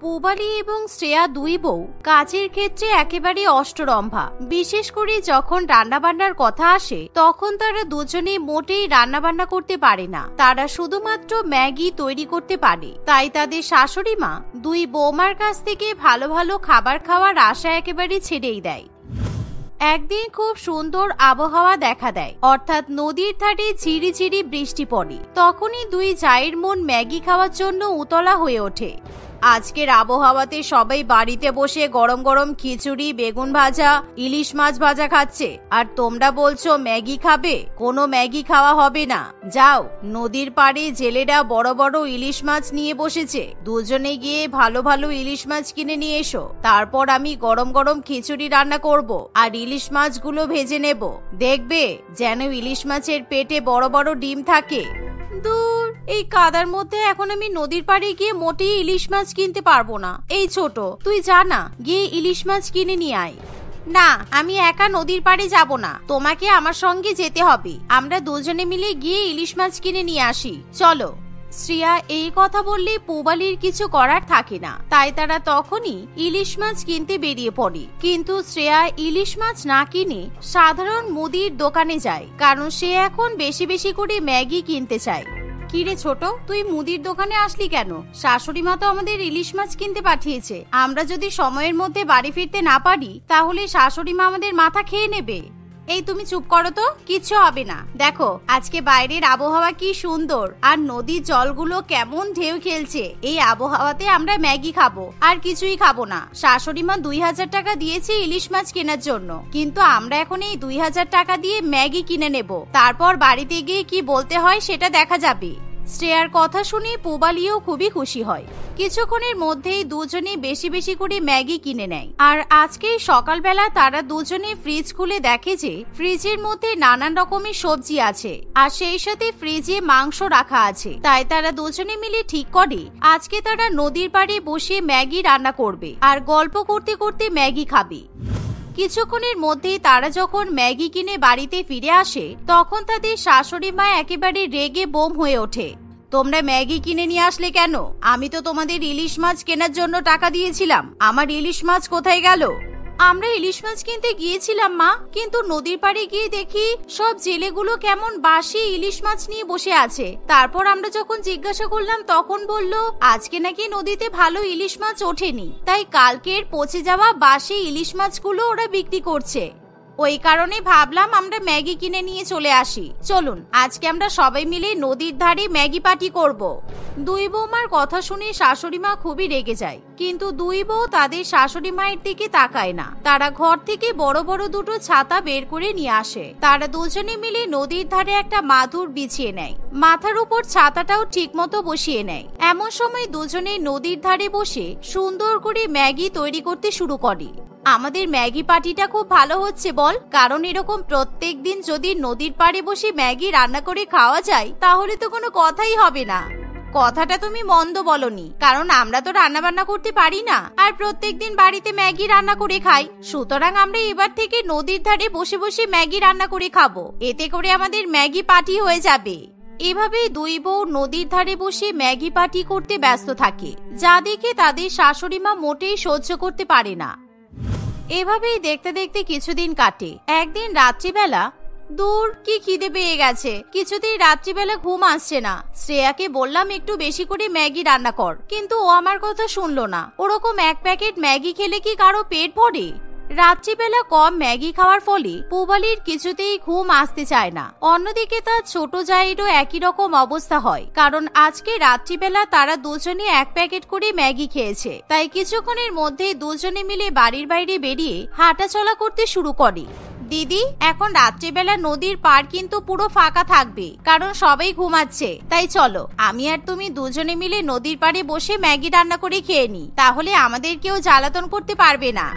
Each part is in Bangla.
পূবালী এবং শ্রেয়া দুই বউ কাজের ক্ষেত্রে একেবারে অষ্টরম্ভা। বিশেষ করে যখন রান্নাবান্নার কথা আসে তখন তারা দুজনে মোটেই রান্নাবান্না করতে পারে না, তারা শুধুমাত্র ম্যাগি তৈরি করতে পারে। তাই তাদের শাশুড়ি মা দুই বৌমার কাছ থেকে ভালো ভালো খাবার খাওয়ার আশা একেবারে ছেড়েই দেয়। একদিন খুব সুন্দর আবহাওয়া দেখা দেয়, অর্থাৎ নদীর ধারে ঝিরিঝিরি বৃষ্টি পড়ে। তখনই দুই জায়ের মন ম্যাগি খাওয়ার জন্য উতলা হয়ে ওঠে। আজকের আবহাওয়াতে সবাই বাড়িতে বসে গরম গরম খিচুড়ি, বেগুন ভাজা, ইলিশ মাছ ভাজা খাচ্ছে, আর তোমরা বলছো ম্যাগি খাবে? কোনো ম্যাগি খাওয়া হবে না। যাও, নদীর পাড়ে জেলেরা বড় বড় ইলিশ মাছ নিয়ে বসেছে, দুজনে গিয়ে ভালো ভালো ইলিশ মাছ কিনে নিয়ে এসো। তারপর আমি গরম গরম খিচুড়ি রান্না করব আর ইলিশ মাছগুলো ভেজে নেব। দেখবে যেন ইলিশ মাছের পেটে বড় বড় ডিম থাকে। দূর, এই কাদার মধ্যে এখন আমি নদীর পাড়ে গিয়ে মোটেই ইলিশ মাছ কিনতে পারবো না। এই ছোট, তুই যা না, গিয়ে ইলিশ মাছ কিনে নিয়ে আয়। না, আমি একা নদীর পাড়ে যাব না, তোমাকে আমার সঙ্গে যেতে হবে। আমরা দুজনে মিলে গিয়ে ইলিশ মাছ কিনে নিয়ে আসি, চলো। শ্রেয়া এই কথা বললে পূবালীর কিছু করার থাকে না, তাই তারা তখনই ইলিশ মাছ কিনতে বেরিয়ে পড়ে। কিন্তু শ্রেয়া ইলিশ মাছ না কিনে সাধারণ মুদির দোকানে যায়, কারণ সে এখন বেশি বেশি করে ম্যাগি কিনতে চায়। কিরে ছোট, তুই মুদির দোকানে আসলি কেন? শাশুড়ি মা তো আমাদের ইলিশ মাছ কিনতে পাঠিয়েছে। আমরা যদি সময়ের মধ্যে বাড়ি ফিরতে না পারি তাহলে শাশুড়ি মা আমাদের মাথা খেয়ে নেবে। এই তুমি চুপ করো তো, কিচ্ছু হবে না। দেখো আজকে বাইরের আবহাওয়া কি সুন্দর, আর নদীর জলগুলো কেমন ঢেউ খেলছে। এই আবহাওয়াতে আমরা ম্যাগি খাবো, আর কিছুই খাবো না। শাশুড়ি মা 2000 টাকা দিয়েছে ইলিশ মাছ কেনার জন্য, কিন্তু আমরা এখন এই 2000 টাকা দিয়ে ম্যাগি কিনে নেব। তারপর বাড়িতে গিয়ে কি বলতে হয় সেটা দেখা যাবে। শ্রেয়ার কথা শুনে পূবালীও খুবই খুশি হয়। কিছুক্ষণের মধ্যেই দুজনে বেশি বেশি করে ম্যাগি কিনে নেয়। আর আজকে সকালবেলা তারা দুজনে ফ্রিজ খুলে দেখে যে ফ্রিজের মধ্যে নানান রকমের সবজি আছে, আর সেই সাথে ফ্রিজে মাংস রাখা আছে। তাই তারা দুজনে মিলে ঠিক করে আজকে তারা নদীর পাড়ে বসে ম্যাগি রান্না করবে আর গল্প করতে করতে ম্যাগি খাবে। কিছুক্ষণের মধ্যেই তারা যখন ম্যাগি কিনে বাড়িতে ফিরে আসে তখন তাদের শাশুড়ি মা একেবারে রেগে বোম হয়ে ওঠে। তোমরা ম্যাগি কিনে নিয়ে আসলে কেন? আমি তো তোমাদের ইলিশ মাছ কেনার জন্য টাকা দিয়েছিলাম, আমার ইলিশ মাছ কোথায় গেল? আমরা ইলিশ মাছ কিনতে গিয়েছিলাম মা, কিন্তু নদীর পাড়ে গিয়ে দেখি সব জেলেগুলো কেমন বাসি ইলিশ মাছ নিয়ে বসে আছে। তারপর আমরা যখন জিজ্ঞাসা করলাম তখন বলল আজকে নাকি নদীতে ভালো ইলিশ মাছ ওঠেনি, তাই কালকের পচে যাওয়া বাসি ইলিশ মাছগুলো ওরা বিক্রি করছে। ওই কারণে ভাবলাম আমরা ম্যাগি কিনে নিয়ে চলে আসি। চলুন আজকে আমরা সবাই মিলে নদীর ধারে ম্যাগি পার্টি করব। দুই বৌমার কথা শুনে শাশুড়ি মা খুবই রেগে যায়, কিন্তু দুই বউ তাদের শাশুড়ি মায়ের দিকে তাকায় না। তারা ঘর থেকে বড় বড় দুটো ছাতা বের করে নিয়ে আসে। তারা দুজনে মিলে নদীর ধারে একটা মাদুর বিছিয়ে নেয়, মাথার উপর ছাতাটাও ঠিক মতো বসিয়ে নেয়। এমন সময় দুজনে নদীর ধারে বসে সুন্দর করে ম্যাগি তৈরি করতে শুরু করে। আমাদের ম্যাগি পার্টিটা খুব ভালো হচ্ছে বল, কারণ এরকম প্রত্যেক দিন যদি নদীর পাড়ে বসে ম্যাগি রান্না করে খাওয়া যায় তাহলে তো কোনো কথাই হবে না। কথাটা তুমি মন্দ বলনি, কারণ আমরা তো রান্না বান্না করতে পারি না আর প্রত্যেকদিন বাড়িতে ম্যাগি রান্না করে খাই। সুতরাং আমরা এবার থেকে নদীর ধারে বসে বসে ম্যাগি রান্না করে খাবো, এতে করে আমাদের ম্যাগি পার্টি হয়ে যাবে। এভাবেই দুই বউ নদীর ধারে বসে ম্যাগি পার্টি করতে ব্যস্ত থাকে, যা দেখে তাদের শাশুড়ি মা মোটেই সহ্য করতে পারে না। এভাবেই দেখতে দেখতে কিছুদিন কাটে। একদিন রাত্রিবেলা, দূর কি খিদে পেয়ে গেছে, কিছুতেই রাত্রিবেলা ঘুম আসছে না। শ্রেয়াকে বললাম একটু বেশি করে ম্যাগি রান্না কর, কিন্তু ও আমার কথা শুনলো না। ওরকম এক প্যাকেট ম্যাগি খেলে কি কারো পেট ভরে? রাত্রিবেলা কম ম্যাগি খাওয়ার ফলে পূবালীর কিছুতেই ঘুম আসতে চায় না। অন্যদিকে তার ছোট জায়েরও একই রকম অবস্থা হয়, কারণ আজকে রাত্রিবেলা তারা দুজনে এক প্যাকেট করে ম্যাগি খেয়েছে। তাই কিছুক্ষণের মধ্যে দুজনে মিলে বাড়ির বাইরে বেরিয়ে হাঁটাচলা করতে শুরু করে। দিদি, এখন রাত্রিবেলা নদীর পাড় কিন্তু পুরো ফাঁকা থাকবে, কারণ সবাই ঘুমাচ্ছে। তাই চলো আমি আর তুমি দুজনে মিলে নদীর পাড়ে বসে ম্যাগি রান্না করে খেয়ে নি, তাহলে আমাদের কেউ জ্বালাতন করতে পারবে না।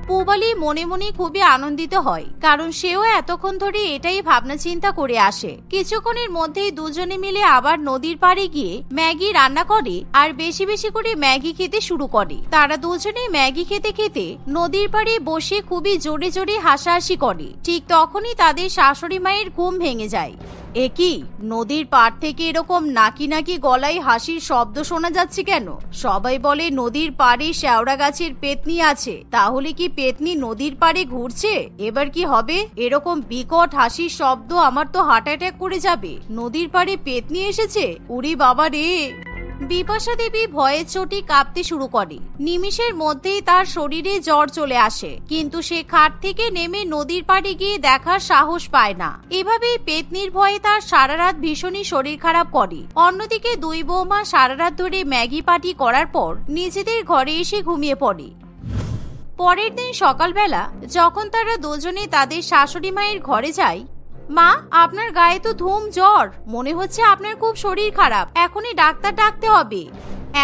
পূবালী মনে মনে খুবই আনন্দিত হয়, কারণ সেও এতক্ষণ ধরে এটাই ভাবনা চিন্তা করে আসে। কিছুক্ষণের মধ্যেই দুজনে মিলে আবার নদীর পাড়ে গিয়ে ম্যাগি রান্না করে আর বেশি বেশি করে ম্যাগি খেতে শুরু করে। তারা দুজনে ম্যাগি খেতে খেতে নদীর পাড়ে বসে খুবই জোরে জোরে হাসাহাসি করে। ঠিক তখনই তাদের শাশুড়ি মায়ের ঘুম ভেঙে যায়। একি নদীর পাড় থেকে এরকম নাকি নাকি গলায় হাসির শব্দ শোনা যাচ্ছে কেন? সবাই বলে নদীর পাড়ে শেওড়া গাছের পেতনি আছে, তাহলে কি পেতনি নদীর পাড়ে ঘুরছে? এবার কি হবে? এরকম বিকট হাসির শব্দ আমার তো হার্ট অ্যাটাক করে যাবে। নদীর পাড়ে পেতনি এসেছে, উরি বাবা রে। বিপাশা দেবী ভয়ে চোটে কাঁপতে শুরু করে। নিমিষের মধ্যেই তার শরীরে জ্বর চলে আসে, কিন্তু সে খাট থেকে নেমে নদীর পাড়ে গিয়ে দেখার সাহস পায় না। এভাবেই পেতনির ভয়ে তার সারা রাত ভীষণই শরীর খারাপ করে। অন্যদিকে দুই বৌমা সারা রাত ধরে ম্যাগি পার্টি করার পর নিজেদের ঘরে এসে ঘুমিয়ে পড়ে। পরের দিন সকালবেলা যখন তারা দুজনে তাদের শাশুড়ি মায়ের ঘরে যায়, মা, আপনার গায়ে তো ধুম জ্বর, মনে হচ্ছে আপনার খুব শরীর খারাপ, এখনই ডাক্তার ডাকতে হবে।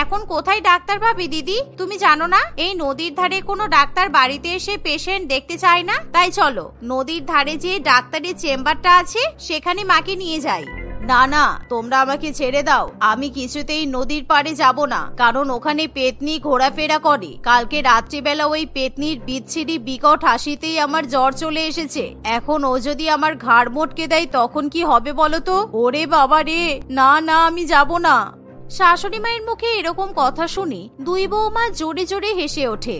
এখন কোথায় ডাক্তার পাবে দিদি? তুমি জানো না এই নদীর ধারে কোনো ডাক্তার বাড়িতে এসে পেশেন্ট দেখতে চায় না? তাই চলো নদীর ধারে যে ডাক্তারের চেম্বারটা আছে সেখানে মাকে নিয়ে যাই। না না, তোমরা আমাকে ছেড়ে দাও, আমি কিছুতেই নদীর পাড়ে যাব না, কারণ ওখানে পেতনি ঘোরাফেরা করে। কালকে রাত্রিবেলা ওই পেতনির বিচ্ছিরি বিকট হাসিতেই আমার জ্বর চলে এসেছে। এখন ও যদি আমার ঘাড় মোটকে দেয় তখন কি হবে বলো তো? ওরে বাবা রে, না না, আমি যাব না। শাশুড়ি মায়ের মুখে এরকম কথা শুনি দুই বৌমা জোরে জোরে হেসে ওঠে।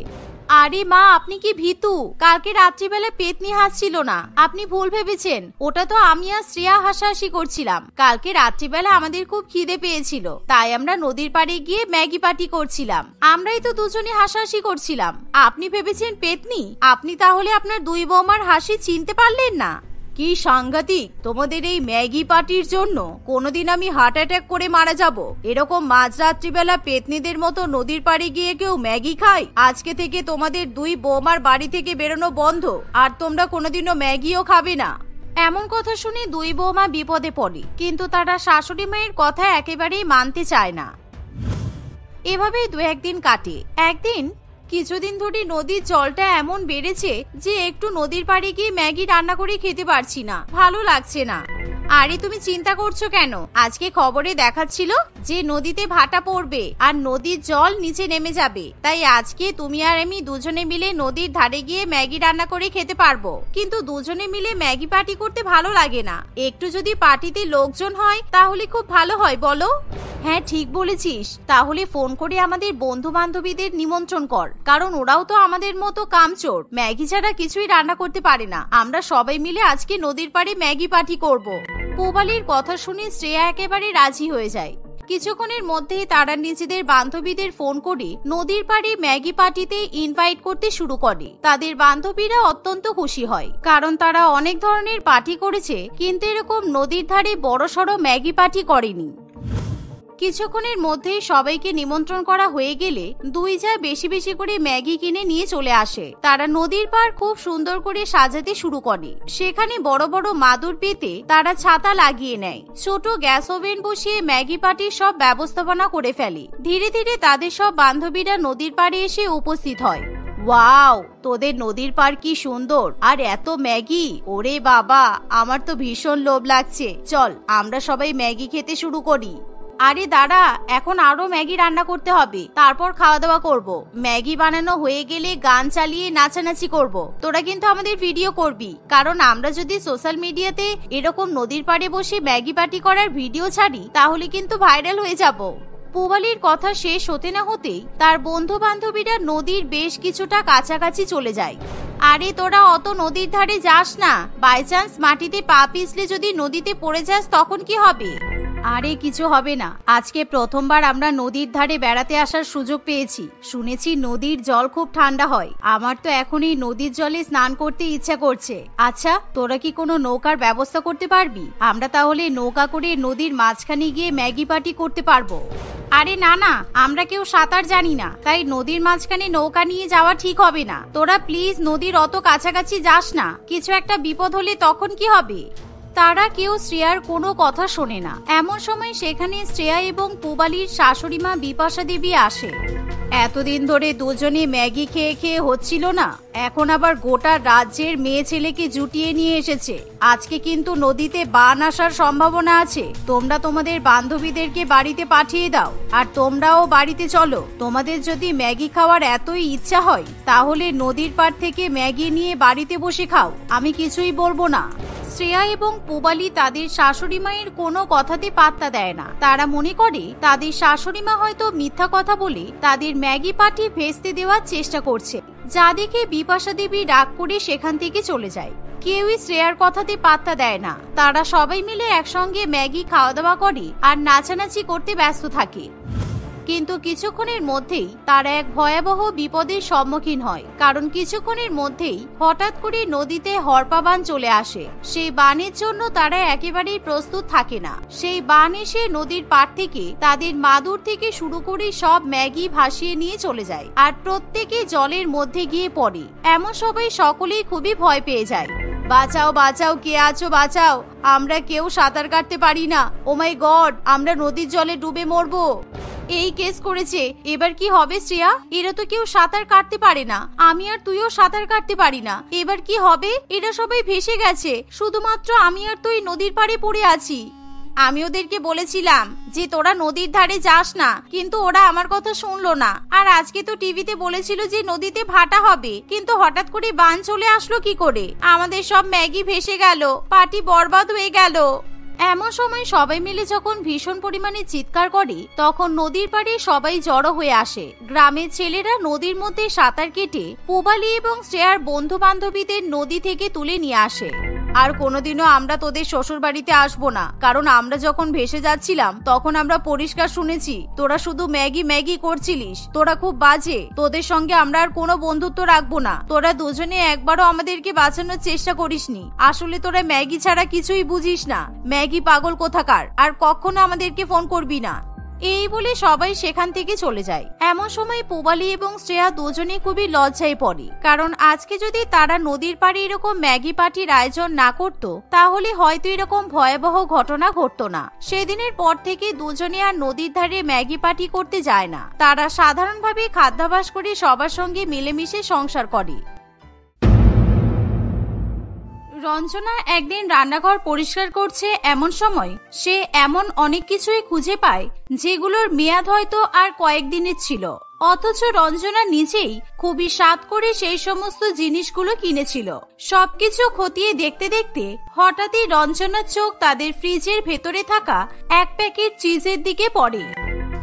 আরে মা, আপনি কি ভীতু? কালকে রাত্রিবেলা পেতনি হাসছিল না, আপনি ভুল ভেবেছেন। ওটা তো আমি আর শ্রেয়া হাসাহাসি করছিলাম। কালকে রাত্রিবেলা আমাদের খুব খিদে পেয়েছিল, তাই আমরা নদীর পাড়ে গিয়ে ম্যাগি পার্টি করছিলাম। আমরাই তো দুজনে হাসাহাসি করছিলাম। আপনি ভেবেছেন পেতনি? আপনি তাহলে আপনার দুই বৌমার হাসি চিনতে পারলেন না? কি সাংঘাতিক তোমাদের এই ম্যাগি পার্টির জন্য কোনোদিন আমি হার্ট অ্যাটাক করে মারা যাব। এরকম মাঝরাত্রিবেলা পেতনিদের মতো নদীর পাড়ে গিয়ে কেউ ম্যাগি খায়? আজকে থেকে তোমাদের দুই বৌমার বাড়ি থেকে বেরোনো বন্ধ, আর তোমরা কোনোদিনও ম্যাগিও খাবে না। এমন কথা শুনে দুই বৌমা বিপদে পড়ে, কিন্তু তারা শাশুড়ি মায়ের কথা একেবারেই মানতে চায় না। এভাবেই দু একদিন কাটে। একদিন কিছুদিন ধরে নদীর জলটা এমন বেড়েছে যে একটু নদীর পাড়ে গিয়ে ম্যাগি রান্না করে খেতে পারছি না, ভালো লাগছে না। আরে তুমি চিন্তা করছো কেন? আজকে খবরে দেখাচ্ছিল যে নদীতে ভাটা পড়বে আর নদীর জল নিচে নেমে যাবে, তাই আজকে তুমি আর আমি দুজনে মিলে নদীর ধারে গিয়ে ম্যাগি রান্না করে খেতে পারবো। কিন্তু দুজনে মিলে ম্যাগি পার্টি করতে ভালো লাগে না, একটু যদি পার্টিতে লোকজন হয় তাহলে খুব ভালো হয়, বলো? হ্যাঁ, ঠিক বলেছিস। তাহলে ফোন করে আমাদের বন্ধু বান্ধবীদের নিমন্ত্রণ কর, কারণ ওরাও তো আমাদের মতো কামচোর, ম্যাগি ছাড়া কিছুই রান্না করতে পারে না। আমরা সবাই মিলে আজকে নদীর পাড়ে ম্যাগি পার্টি করব। পূবালির কথা শুনে শ্রেয়া একেবারে রাজি হয়ে যায়। কিছুক্ষণের মধ্যেই তারা নিজেদের বান্ধবীদের ফোন করে নদীর পাড়ে ম্যাগি পার্টিতে ইনভাইট করতে শুরু করে। তাদের বান্ধবীরা অত্যন্ত খুশি হয়, কারণ তারা অনেক ধরনের পার্টি করেছে, কিন্তু এরকম নদীর ধারে বড়সড় ম্যাগি পার্টি করেনি। কিছুক্ষণের মধ্যেই সবাইকে নিমন্ত্রণ করা হয়ে গেলে দুই যা বেশি বেশি করে ম্যাগি কিনে নিয়ে চলে আসে। তারা নদীর পাড় খুব সুন্দর করে সাজাতে শুরু করে। সেখানে বড় বড় মাদুর পেতে তারা ছাতা লাগিয়ে নেয়। ছোট গ্যাস ওভেন বসিয়ে ম্যাগি পার্টির সব ব্যবস্থাপনা করে ফেলে। ধীরে ধীরে তাদের সব বান্ধবীরা নদীর পাড়ে এসে উপস্থিত হয়। ওয়াও, তোদের নদীর পাড় কি সুন্দর, আর এত ম্যাগি! ওরে বাবা, আমার তো ভীষণ লোভ লাগছে। চল আমরা সবাই ম্যাগি খেতে শুরু করি। আরে দাঁড়া, এখন আরো ম্যাগি রান্না করতে হবে, তারপর খাওয়া দাওয়া করব। ম্যাগি বানানো হয়ে গেলে গান চালিয়ে নাচানাচি করব। তোরা কিন্তু আমাদের ভিডিও করবি, কারণ আমরা যদি সোশ্যাল মিডিয়াতে এরকম নদীর পাড়ে বসে ম্যাগি পার্টি করার ভিডিও ছাড়ি তাহলে কিন্তু ভাইরাল হয়ে যাব। পূবালির কথা শেষ হতে না হতেই তার বন্ধু বান্ধবীরা নদীর বেশ কিছুটা কাছাকাছি চলে যায়। আরে তোরা অত নদীর ধারে যাস না, বাই চান্স মাটিতে পা পিছলে যদি নদীতে পড়ে যাস তখন কি হবে? আরে কিছু হবে না, আজকে প্রথমবার আমরা নদীর ধারে বেড়াতে আসার সুযোগ পেয়েছি। শুনেছি নদীর জল খুব ঠান্ডা হয়, আমার তো এখনই নদীর জলে স্নান করতে ইচ্ছা করছে। আচ্ছা, তোরা কি কোনো নৌকার ব্যবস্থা করতে পারবি? আমরা তাহলে নৌকা করে নদীর মাঝখানে গিয়ে ম্যাগি পার্টি করতে পারবো। আরে না না, আমরা কেউ সাঁতার জানি না, তাই নদীর মাঝখানে নৌকা নিয়ে যাওয়া ঠিক হবে না। তোরা প্লিজ নদীর অত কাছাকাছি যাস না, কিছু একটা বিপদ হলে তখন কি হবে? তারা কেউ শ্রেয়ার কোনো কথা শোনে না। এমন সময় সেখানে শ্রেয়া এবং পূবালির শাশুড়ি মা বিপাশা দেবী আসে। এতদিন ধরে দুজনে ম্যাগি খেয়ে খেয়ে হচ্ছিল না, এখন আবার গোটা রাজ্যের মেয়ে ছেলেকে জুটিয়ে নিয়ে এসেছে। আজকে কিন্তু নদীতে বান আসার সম্ভাবনা আছে। তোমরা তোমাদের বান্ধবীদেরকে বাড়িতে পাঠিয়ে দাও, আর তোমরাও বাড়িতে চলো। তোমাদের যদি ম্যাগি খাওয়ার এতই ইচ্ছা হয় তাহলে নদীর পাড় থেকে ম্যাগি নিয়ে বাড়িতে বসে খাও, আমি কিছুই বলবো না। শ্রেয়া এবং পূবালি তাদের শাশুড়ি মায়ের কোনো কথাতে পাত্তা দেয় না। তারা মনে করে তাদের শাশুড়ি মা হয়তো মিথ্যা কথা বলে তাদের ম্যাগি পার্টি ভেস্তে দেওয়ার চেষ্টা করছে, যা দেখে বিপাশা দেবী রাগ করে সেখান থেকে চলে যায়। কেউই শ্রেয়ার কথাতে পাত্তা দেয় না। তারা সবাই মিলে একসঙ্গে ম্যাগি খাওয়া দাওয়া করে আর নাচানাচি করতে ব্যস্ত থাকে। কিন্তু কিছুক্ষণের মধ্যেই তারা এক ভয়াবহ বিপদের সম্মুখীন হয়, কারণ কিছুক্ষণের মধ্যেই হঠাৎ করে নদীতে হরপা বান চলে আসে। সেই বানের জন্য তারা একেবারেই প্রস্তুত থাকে না। সেই বান এসে নদীর পাড় থেকে তাদের মাদুর থেকে শুরু করে সব ম্যাগি ভাসিয়ে নিয়ে চলে যায়, আর প্রত্যেকে জলের মধ্যে গিয়ে পড়ে। এমন সবাই সকলেই খুবই ভয় পেয়ে যায়। বাঁচাও বাঁচাও, কে আছো বাঁচাও, আমরা কেউ সাঁতার কাটতে পারি না, ও মাই গড, আমরা নদীর জলে ডুবে মরবো। এই কেস করেছে, এবার কি হবে শ্রেয়া? এরা তো কেউ সাঁতার কাটতে পারে না, আমি আর তুইও সাঁতার কাটতে পারি না, এবার কি হবে? এরা সবাই ভেসে গেছে, শুধুমাত্র আমি আর তুই নদীর পাড়ে পড়ে আছি। আমি ওদেরকে বলেছিলাম যে তোরা নদীর ধারে যাস না, কিন্তু ওরা আমার কথা শুনলো না। আর আজকে তো টিভিতে বলেছিল যে নদীতে ভাটা হবে, কিন্তু হঠাৎ করে বান চলে আসলো কি করে? আমাদের সব ম্যাগি ভেসে গেল, পার্টি বরবাদ হয়ে গেল। এমন সময় সবাই মিলে যখন ভীষণ পরিমাণে চিৎকার করে, তখন নদীর পাড়ে সবাই জড়ো হয়ে আসে। গ্রামের ছেলেরা নদীর মধ্যে সাঁতার কেটে পূবালি এবং শ্রেয়ার বন্ধু বান্ধবীদের নদী থেকে তুলে নিয়ে আসে। আর কোনোদিনও আমরা তোদের শ্বশুর বাড়িতে আসবো না, কারণ আমরা যখন ভেসে যাচ্ছিলাম তখন আমরা পরিষ্কার শুনেছি তোরা শুধু ম্যাগি ম্যাগি করছিলিস। তোরা খুব বাজে, তোদের সঙ্গে আমরা আর কোনো বন্ধুত্ব রাখবো না। তোরা দুজনে একবারও আমাদেরকে বাঁচানোর চেষ্টা করিসনি। আসলে তোরা ম্যাগি ছাড়া কিছুই বুঝিস না, ম্যাগি পাগল কোথাকার, আর কখনো আমাদেরকে ফোন করবি না। এই বলে সবাই সেখান থেকে চলে যায়। এমন সময় পূবালি এবং শ্রেয়া দুজনে খুবই লজ্জায় পড়ে, কারণ আজকে যদি তারা নদীর পাড়ে এরকম ম্যাগি পার্টির আয়োজন না করত, তাহলে হয়তো এরকম ভয়াবহ ঘটনা ঘটতো না। সেদিনের পর থেকে দুজনে আর নদীর ধারে ম্যাগি পার্টি করতে যায় না। তারা সাধারণভাবে খাদ্যাভ্যাস করে সবার সঙ্গে মিলেমিশে সংসার করে। রঞ্জনা একদিন রান্নাঘর পরিষ্কার করছে, এমন সময় সে এমন অনেক কিছুই খুঁজে পায় যেগুলোর মেয়াদ হয়তো আর কয়েকদিনের ছিল, অথচ রঞ্জনা নিজেই খুবই স্বাদ করে সেই সমস্ত জিনিসগুলো কিনেছিল। সবকিছু খতিয়ে দেখতে দেখতে হঠাৎই রঞ্জনার চোখ তাদের ফ্রিজের ভেতরে থাকা এক প্যাকেট চিজের দিকে পড়ে।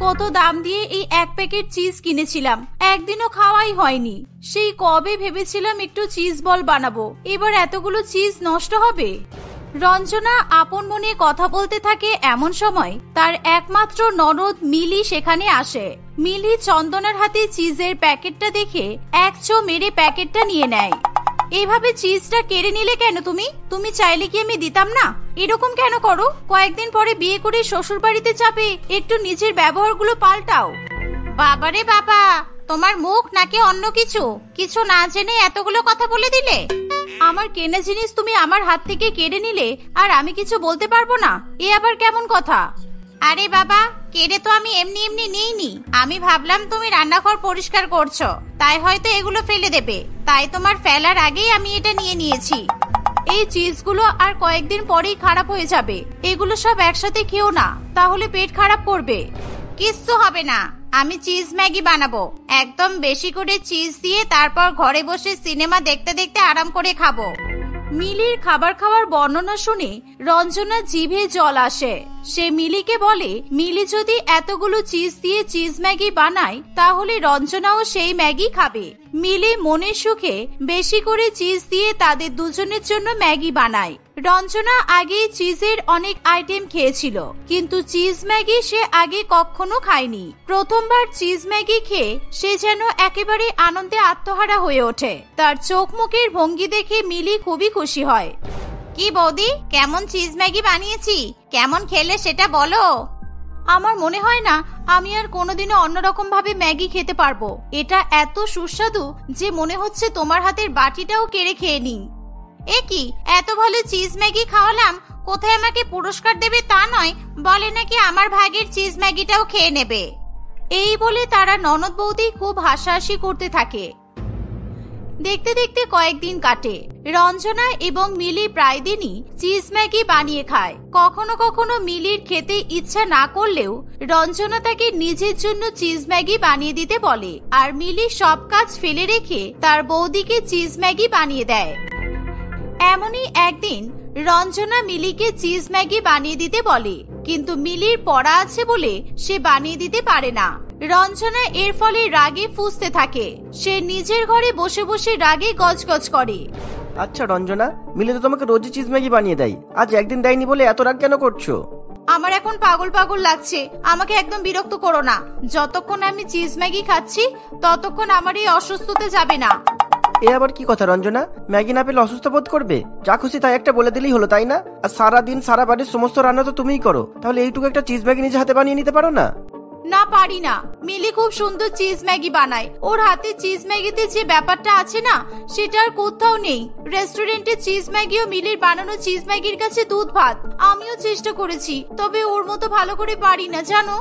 কত দাম দিয়ে এই এক প্যাকেট চিজ কিনেছিলাম, একদিনও খাওয়াই হয়নি। সেই কবে ভেবেছিলাম একটু চিজ বল বানাবো, এবার এতগুলো চিজ নষ্ট হবে। রঞ্জনা আপন মনে কথা বলতে থাকে। এমন সময় তার একমাত্র ননদ মিলি সেখানে আসে। মিলি চন্দনার হাতে চিজের প্যাকেটটা দেখে এক চো মেরে প্যাকেটটা নিয়ে নেয়। এভাবে চিজটা কেড়ে নিলে কেন তুমি? তুমি চাইলে কি আমি দিতাম না? এরকম কেন করো? কয়েকদিন পরে বিয়ে করে শ্বশুর বাড়িতে যাবে, একটু নিজের ব্যবহারগুলো পাল্টাও। বাবারে বাবা, তোমার মুখ নাকি অন্য কিছু? কিছু না জেনে এতগুলো কথা বলে দিলে। আমার কেনা জিনিস তুমি আমার হাত থেকে কেড়ে নিলে আর আমি কিছু বলতে পারবো না, এ আবার কেমন কথা? আরে বাবা, কেড়ে তো আমি এমনি এমনি নিইনি। আমি ভাবলাম তুমি রান্নাঘর পরিষ্কার করছো, তাই হয়তো এগুলো ফেলে দেবে, তাই তোমার ফেলার আগেই আমি এটা নিয়ে নিয়েছি। এই চিজগুলো আর কয়েকদিন পরেই খারাপ হয়ে যাবে, এগুলো সব একসাথে খেও না, তাহলে পেট খারাপ করবে। কিচ্ছু হবে না, আমি চিজ ম্যাগি বানাবো, একদম বেশি করে চিজ দিয়ে, তারপর ঘরে বসে সিনেমা দেখতে দেখতে আরাম করে খাবো। মিলির খাবার খাওয়ার বর্ণনা শুনে রঞ্জনা জিভে জল আসে। সে মিলিকে বলে মিলি যদি এতগুলো চিজ দিয়ে চিজ ম্যাগি বানায়, তাহলে রঞ্জনাও সেই ম্যাগি খাবে। মিলি মনের সুখে বেশি করে চিজ দিয়ে তাদের দুজনের জন্য ম্যাগি বানায়। রঞ্জনা আগে চিজের অনেক আইটেম খেয়েছিল, কিন্তু চিজ ম্যাগি সে আগে কখনো খায়নি। প্রথমবার চিজ ম্যাগি খেয়ে সে যেন একেবারে আনন্দে আত্মহারা হয়ে ওঠে। তার চোখ মুখের ভঙ্গি দেখে মিলি খুবই খুশি হয়। কি বৌদি, কেমন চিজ ম্যাগি বানিয়েছি? কেমন খেলে সেটা বলো। আমার মনে হয় না আমি আর কোনোদিনও অন্যরকম ভাবে ম্যাগি খেতে পারবো। এটা এত সুস্বাদু যে মনে হচ্ছে তোমার হাতের বাটিটাও কেড়ে খেয়ে নিই। এ কি, এত ভালো চিজ ম্যাগি খাওয়ালাম, কোথায় আমাকে পুরস্কার দেবে তা নয়, বলে নাকি আমার ভাগের চিজ ম্যাগিটাও খেয়ে নেবে। এই বলে তারা ননদ বৌদি খুব হাসাহাসি করতে থাকে। দেখতে দেখতে কয়েকদিন কাটে। রঞ্জনা এবং মিলি প্রায় দিনই চিজ ম্যাগি বানিয়ে খায়। কখনো কখনো মিলির খেতে ইচ্ছা না করলেও রঞ্জনা তাকে নিজের জন্য চিজ ম্যাগি বানিয়ে দিতে বলে, আর মিলি সব কাজ ফেলে রেখে তার বৌদিকে চিজ ম্যাগি বানিয়ে দেয়। এমনই একদিন রঞ্জনা মিলিকে চিজ ম্যাগি বানিয়ে দিতে বলে, কিন্তু মিলির পড়া আছে বলে সে বানিয়ে দিতে পারে না। রঞ্জনা এর ফলে রাগে ফুঁসতে থাকে। সে নিজের ঘরে বসে বসে রাগে গজগজ করে। আচ্ছা রঞ্জনা, মিলি তো তোমাকে রোজই চিজ ম্যাগি বানিয়ে দেয়, আজ একদিন দেয়নি বলে এত রাগ কেন করছো? আমার এখন পাগল পাগল লাগছে, আমাকে একদম বিরক্ত করো না। যতক্ষণ আমি চিজ ম্যাগি খাচ্ছি ততক্ষণ আমার এই অসুস্থতা যাবে না। এ আবার কি কথা রঞ্জনা? ম্যাগি না পেলে অসুস্থ বোধ করবে? যা খুশি তাই একটা বলে দিলেই হলো, তাই না? আর সারাদিন সারা বাড়ির সমস্ত রান্না তো তুমিই করো, তাহলে এইটুকু একটা চিজ ম্যাগি নিজে হাতে বানিয়ে নিতে পারো না? না, পারি না। মিলি খুব সুন্দর চিজ ম্যাগি বানায়। ওর হাতে চিজ ম্যাগিতে যে ব্যাপারটা আছে না, সেটা আর কোথাও নেই। রেস্টুরেন্টে চিজ ম্যাগি ও মিলির বানানো চিজ ম্যাগির কাছে দুধ ভাত। আমিও চেষ্টা করেছি, তবে ওর মতো ভালো করে পারি না, জানো?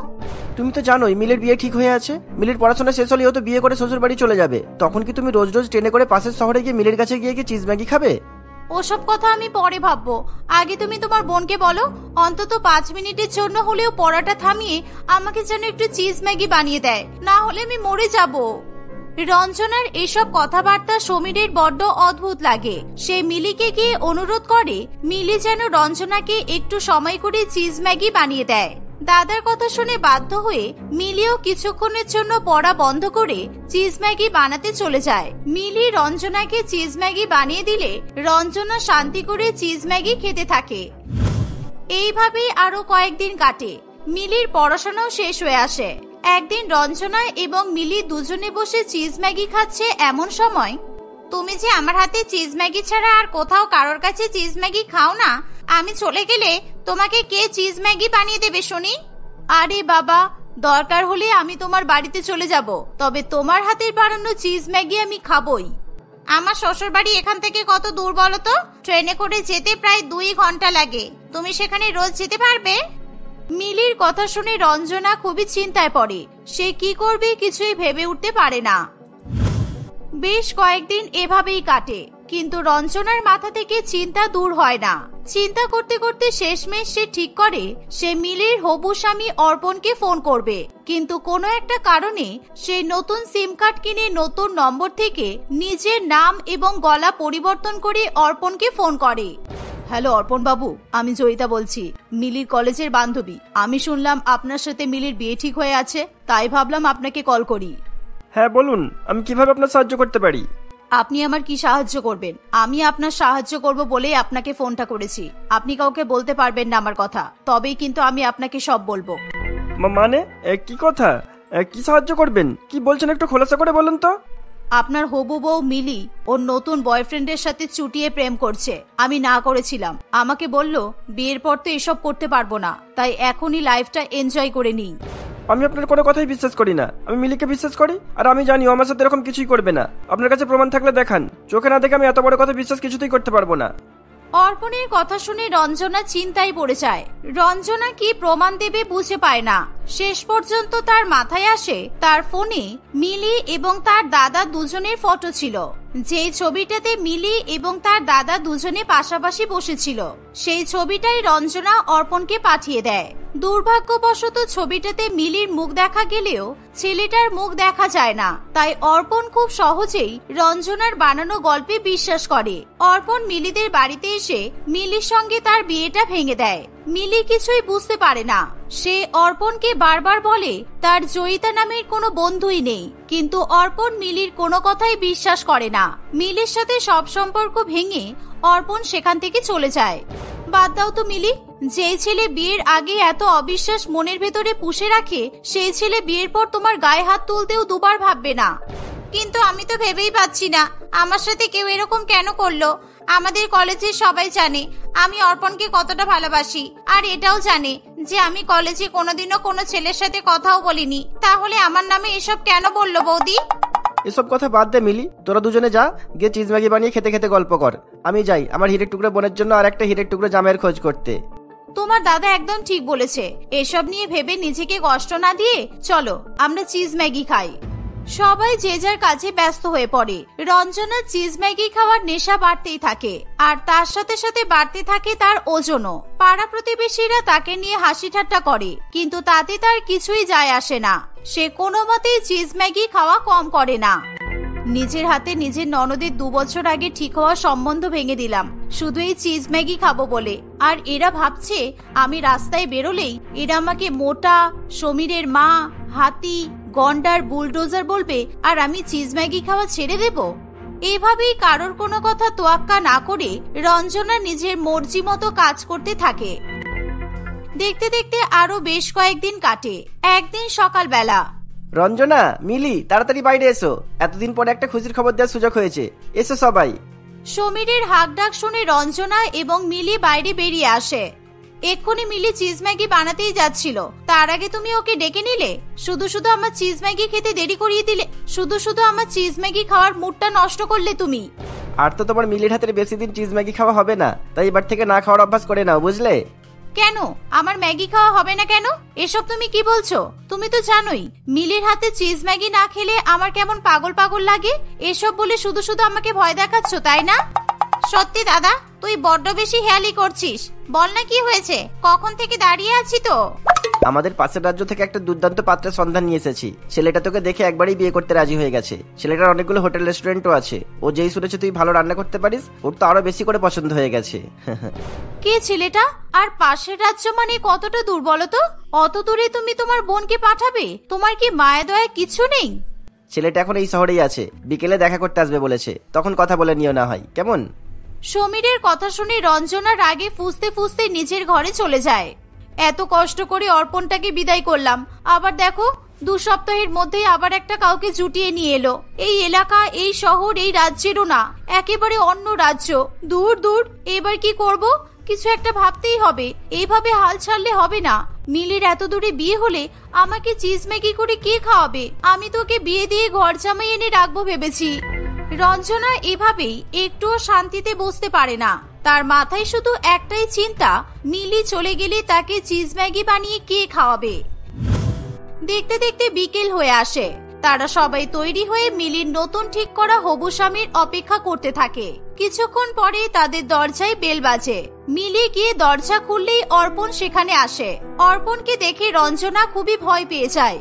তুমি তো জানোই মিলির বিয়ে ঠিক হয়ে আছে। মিলির পড়াশোনা শেষ হলেও তো বিয়ে করে শ্বশুর বাড়ি চলে যাবে। তখন কি তুমি রোজ রোজ ট্রেনে করে পাশের শহরে গিয়ে মিলির কাছে গিয়ে কি চিজ ম্যাগি খাবে? ওসব কথা আমি পরে ভাববো। আগে তুমি তোমার বোনকে বলো অন্তত 5 মিনিটের জন্য হলেও পড়াটা থামিয়ে আমাকে যেন একটু চিজ ম্যাগি বানিয়ে দেয়, না হলে আমি মরে যাব। রঞ্জনার এসব কথাবার্তা সমীরের বড্ড অদ্ভুত লাগে। সে মিলিকে গিয়ে অনুরোধ করে মিলি যেন রঞ্জনাকে একটু সময় করে চিজ ম্যাগি বানিয়ে দেয়। দাদার কথা শুনে বাধ্য হয়ে মিলিও কিছুক্ষণের জন্য পড়া বন্ধ করে চিজ ম্যাগি বানাতে চলে যায়। মিলি রঞ্জনাকে চিজ ম্যাগি বানিয়ে দিলে রঞ্জনা শান্তি করে চিজ ম্যাগি খেতে থাকে। এইভাবেই আরো কয়েকদিন কাটে। মিলির পড়াশোনাও শেষ হয়ে আসে। একদিন রঞ্জনা এবং মিলি দুজনে বসে চিজ ম্যাগি খাচ্ছে। এমন সময়, তুমি যে আমার হাতে চিজ ম্যাগি ছাড়া আর কোথাও কারোর কাছে চিজ ম্যাগি খাও না, আমি চলে গেলে তোমাকে কে চিজ ম্যাগি বানিয়ে দেবে শুনি? আরে বাবা, দরকার হলে আমি তোমার বাড়িতে চলে যাব, তবে তোমার হাতের বানানো চিজ ম্যাগি আমি খাবই। আমার শ্বশুর বাড়ি এখান থেকে কত দূর বলো তো? ট্রেনে করে যেতে প্রায় 2 ঘন্টা লাগে। তুমি সেখানে রোজ যেতে পারবে? মিলির কথা শুনে রঞ্জনা খুবই চিন্তায় পড়ে। সে কি করবে কিছুই ভেবে উঠতে পারে না। বেশ কয়েকদিন এভাবেই কাটে, কিন্তু রঞ্জনার মাথা থেকে চিন্তা দূর হয় না। চিন্তা করতে করতে শেষমেশ সে ঠিক করে সে মিলির হবু স্বামী অর্পণকে ফোন করবে। কিন্তু কোনো একটা কারণে সে নতুন সিম কার্ড কিনে নতুন নম্বর থেকে নিজের নাম এবং গলা পরিবর্তন করে অর্পণকে ফোন করে। হ্যালো অর্পণ বাবু, আমি জয়িতা বলছি, মিলির কলেজের বান্ধবী। আমি শুনলাম আপনার সাথে মিলির বিয়ে ঠিক হয়ে আছে, তাই ভাবলাম আপনাকে কল করি। হ্যাঁ বলুন, আমি কিভাবে আপনার সাহায্য করতে পারি? আপনি আমার কি সাহায্য করবেন? আমি আপনার সাহায্য করব বলেই আপনাকে ফোনটা করেছি। আপনি কাউকে বলতে পারবেন না আমার কথা, তবেই কিন্তু আমি আপনাকে সব বলবো। মানে কি কথা? কি সাহায্য করবেন? কি বলছেন একটু খোলাসা করে বলুন তো। আপনার হবু বউ মিলি ওর নতুন বয়ফ্রেন্ডের সাথে চুটিয়ে প্রেম করছে। আমি না করেছিলাম। আমাকে বলল বিয়ের পর তো এসব করতে পারবো না, তাই এখনই লাইফটা এনজয় করে নিই। আমি আপনার কোনো কথাই বিশ্বাস করি না। আমি মিলিকে বিশ্বাস করি, আর আমি জানি ও আমার সাথে এরকম কিছুই করবে না। আপনার কাছে প্রমাণ থাকলে দেখান। চোখে না দেখে আমি এত বড় কথা বিশ্বাস কিছুতেই করতে পারবো না। অর্পণের কথা শুনে রঞ্জনা চিন্তায় পড়ে যায়। রঞ্জনা কি প্রমাণ দেবে বুঝে পায় না। শেষ পর্যন্ত তার মাথায় আসে তার ফোনে মিলি এবং তার দাদা দুজনের ফটো ছিল। যেই ছবিটাতে মিলি এবং তার দাদা দুজনে পাশাপাশি বসেছিল, সেই ছবিটাই রঞ্জনা অর্পণকে পাঠিয়ে দেয়। দুর্ভাগ্যবশত ছবিটাতে মিলির মুখ দেখা গেলেও ছেলেটার মুখ দেখা যায় না, তাই অর্পণ খুব সহজেই রঞ্জনার বানানো গল্পে বিশ্বাস করে। অর্পণ মিলিদের বাড়িতে এসে মিলির সঙ্গে তার বিয়েটা ভেঙে দেয়। মিলি কিছুই বুঝতে পারে না। সে অর্পণকে বারবার বলে তার জয়িতা নামের কোনো বন্ধুই নেই, কিন্তু অর্পণ মিলির কোনো কথাই বিশ্বাস করে না। মিলির সাথে সব সম্পর্ক ভেঙে অর্পণ সেখান থেকে চলে যায়। বাদ দাও তো মিলি, যে ছেলে বিয়ের আগে এত অবিশ্বাস মনের ভেতরে পুষে রাখে, সেই ছেলে বিয়ের পর তোমার গায়ে হাত তুলতেও দুবার ভাববে না। কিন্তু আমি তো ভেবেই পাচ্ছি না আমার সাথে কেউ এরকম কেন করলো। আমাদের কলেজের সবাই জানে আমি অর্পণকে কতটা ভালোবাসি, আর এটাও জানে যে আমি কলেজে কোনোদিনও কোনো ছেলের সাথে কথাও বলিনি। তাহলে আমার নামে এসব কেন বললো বৌদি? এসব কথা বাদ দে মিলি, তোরা দুজনে যা, গিয়ে চিজ ম্যাগি বানিয়ে খেতে খেতে গল্প কর। আমি যাই আমার হিরের টুকরো বোনের জন্য আর একটা হিরের টুকরো জামাইয়ের খোঁজ করতে। তোমার দাদা একদম ঠিক বলেছে। এসব নিয়ে ভেবে নিজেকে কষ্ট না দিয়ে চলো আমরা চিজ ম্যাগি খাই। সবাই যে যার কাজে ব্যস্ত হয়ে পড়ে। রঞ্জনা চিজ ম্যাগি খাওয়ার নেশা বাড়তেই থাকে, আর তার সাথে সাথে বাড়তে থাকে তার ওজনও। পাড়া প্রতিবেশীরা তাকে নিয়ে হাসি ঠাট্টা করে, কিন্তু তাতে তার কিছুই যায় আসে না। সে কোনো মতেই চিজ ম্যাগি খাওয়া কম করে না। নিজের হাতে নিজের ননদের 2 বছর আগে ঠিক হওয়া সম্বন্ধ ভেঙে দিলাম শুধু এই চিজ ম্যাগি খাবো বলে। আর এরা ভাবছে আমি রাস্তায় বেরোলেই এরা আমাকে মোটা, সমীরের মা, হাতি, গন্ডার, বুলডোজার বলবে আর আমি চিজ ম্যাগি খাওয়া ছেড়ে দেব। এভাবেই কারোর কোনো কথা তোয়াক্কা না করে রঞ্জনা নিজের মর্জি মতো কাজ করতে থাকে। দেখতে দেখতে আরো বেশ কয়েকদিন কাটে। একদিন সকালবেলা, রঞ্জনা, মিলি, তাড়াতাড়ি বাইরে এসো, এতদিন পরে একটা খুশির খবর দেওয়ার সুযোগ হয়েছে, এসো সবাই। সমীরের হাক ডাক শুনে রঞ্জনা এবং মিলি বাইরে বেরিয়ে আসে। এক্ষুনি মিলি চিজ ম্যাগি বানাতেই যাচ্ছিল, তার আগে তুমি ওকে ডেকে নিলে। শুধু শুধু আমার চিজ ম্যাগি খেতে দেরি করিয়ে দিলে, শুধু শুধু আমার চিজ ম্যাগি খাওয়ার মুডটা নষ্ট করলে তুমি। আর তো তোমার মিলির হাতের বেশি দিন চিজ ম্যাগি খাওয়া হবে না, তাই এবার থেকে না খাওয়ার অভ্যাস করে নাও, বুঝলে? কেন আমার ম্যাগি খাওয়া হবে না কেন? এসব তুমি কি বলছো? তুমি তো জানোই মিলির হাতে চিজ ম্যাগি না খেলে আমার কেমন পাগল পাগল লাগে। এসব বলে শুধু শুধু আমাকে ভয় দেখাচ্ছ, তাই না? সত্যি দাদা, তুই বড্ড বেশি হেয়ালি করছিস। বল না কি হয়েছে? কখন থেকে দাঁড়িয়ে আছি তো। আমাদের পাশের রাজ্য থেকে একটা দুর্দান্ত পাত্রের সন্ধান নিয়ে এসেছি। ছেলেটা তোকে দেখে একবারই বিয়ে করতে রাজি হয়ে গেছে। ছেলেটার অনেকগুলো হোটেল রেস্টুরেন্টও আছে। ও যেই শুনেছে তুই ভালো রান্না করতে পারিস, ওর তো আরো বেশি করে পছন্দ হয়ে গেছে। কে ছেলেটা? আর পাশের রাজ্য মানে কতটা দূর বলো তো? অত দূরে তুমি তোমার বোনকে পাঠাবে? তোমার কি মায়া দয়া কিছু নেই? ছেলেটা এখন এই শহরেই আছে, বিকেলে দেখা করতে আসবে বলেছে, তখন কথা বলে নিও না হয়, কেমন? সমীরের কথা শুনে রঞ্জনা রাগে ফুঁসতে ফুঁসতে নিজের ঘরে চলে যায়। এত কষ্ট করে অর্পণটাকে বিদায় করলাম, আবার দেখো 2 সপ্তাহের মধ্যেই আবার একটা কাউকে জুটিয়ে নিয়ে এলো। এই এলাকা, এই শহর, এই রাজ্যেরও না, একেবারে অন্য রাজ্য। দূর দূর, এবার কি করব? কিছু একটা ভাবতেই হবে। এইভাবে হাল ছাড়লে হবে না। মিলির এত দূরে বিয়ে হলে আমাকে চিজ ম্যাগি করে কে খাওয়াবে? আমি তোকে বিয়ে দিয়ে ঘর জামাই এনে রাখবো ভেবেছি। রঞ্জনা এভাবেই একটুও শান্তিতে বসতে পারে না। তার মাথায় শুধু একটাই চিন্তা, মিলি চলে গেলে তাকে চিজ ম্যাগি বানিয়ে কে খাওয়াবে। দেখতে দেখতে বিকেল হয়ে আসে। তারা সবাই তৈরি হয়ে মিলির নতুন ঠিক করা হবু স্বামীর অপেক্ষা করতে থাকে। কিছুক্ষণ পরে তাদের দরজায় বেল বাজে। মিলি গিয়ে দরজা খুললেই অর্পণ সেখানে আসে। অর্পণকে দেখে রঞ্জনা খুবই ভয় পেয়ে যায়।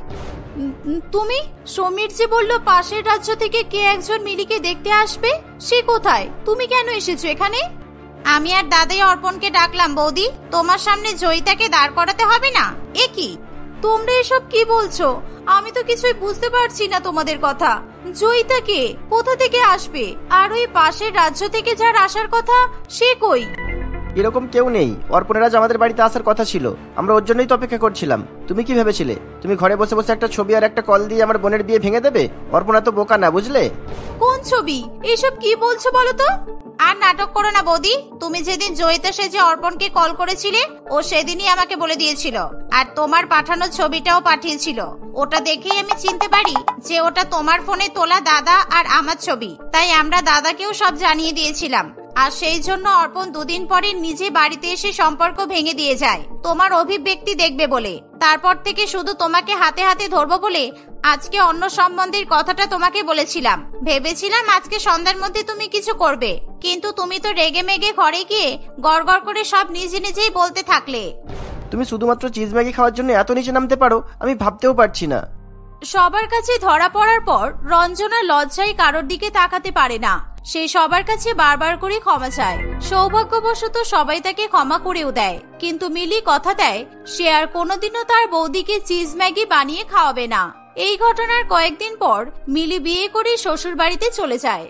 তুমি? সমীর যে বললো পাশের রাজ্য থেকে কে একজন মিলিকে দেখতে আসবে, সে কোথায়? তুমি কেন এসেছো এখানে? আমি আর দাদাই অর্পণকে ডাকলাম বৌদি, তোমার সামনে জয়িতাকে দাঁড় করাতে হবে না? এ কি তোমরা এসব কি বলছো? আমি তো কিছুই বুঝতে পারছি না তোমাদের কথা। জয়িতা কে? কোথা থেকে আসবে? আর ওই পাশের রাজ্য থেকে যার আসার কথা, সে কই? এরকম কেউ নেই। অর্পণের আজ আমাদের বাড়িতে আসার কথা ছিল, আমরা ওর জন্যই তো অপেক্ষা করছিলাম। তুমি কি ভেবেছিলে তুমি ঘরে বসে বসে একটা ছবি আর একটা কল দিয়ে আমার বোনের বিয়ে ভেঙে দেবে? অর্পণ এত বোকা না, বুঝলে? কোন ছবি? এইসব কি বলছো বলো তো? আর নাটক করো না বৌদি। তুমি যেদিন জয়িতা সেজে অর্পণকে কল করেছিলে, ও সেদিনই আমাকে বলে দিয়েছিল। আর তোমার পাঠানো ছবিটাও পাঠিয়েছিল। ওটা দেখেই আমি চিনতে পারি যে ওটা তোমার ফোনে তোলা দাদা আর আমার ছবি। তাই আমরা দাদাকেও সব জানিয়ে দিয়েছিলাম। আর সেই জন্য অর্পণ 2 দিন পরে নিজে বাড়িতে এসে সম্পর্ক ভেঙে দিয়ে যায় তোমার অভিব্যক্তি দেখবে বলে। তারপর থেকে শুধু তোমাকে হাতে হাতে ধরবো বলে আজকে অন্য সম্বন্ধের কথাটা তোমাকে বলেছিলাম। ভেবেছিলাম আজকে সন্ধ্যার মধ্যে তুমি কিছু করবে, কিন্তু তুমি তো রেগে মেগে ঘরে গিয়ে গড়গড় করে সব নিজে নিজেই বলতে থাকলে। তুমি শুধুমাত্র চিজ ম্যাগি খাওয়ার জন্য এত নিচে নামতে পারো, আমি ভাবতেও পারছি না। সবার কাছে ধরা পড়ার পর রঞ্জনা লজ্জায় কারোর দিকে তাকাতে পারে না। সে সবার কাছে বারবার করে ক্ষমা চায়। সৌভাগ্যবশত সবাই তাকে ক্ষমা করেও দেয়, কিন্তু মিলি কথা দেয় সে আর কোনোদিনও তার বৌদিকে চিজ ম্যাগি বানিয়ে খাওয়াবে না। এই ঘটনার কয়েকদিন পর মিলি বিয়ে করে শ্বশুর বাড়িতে চলে যায়।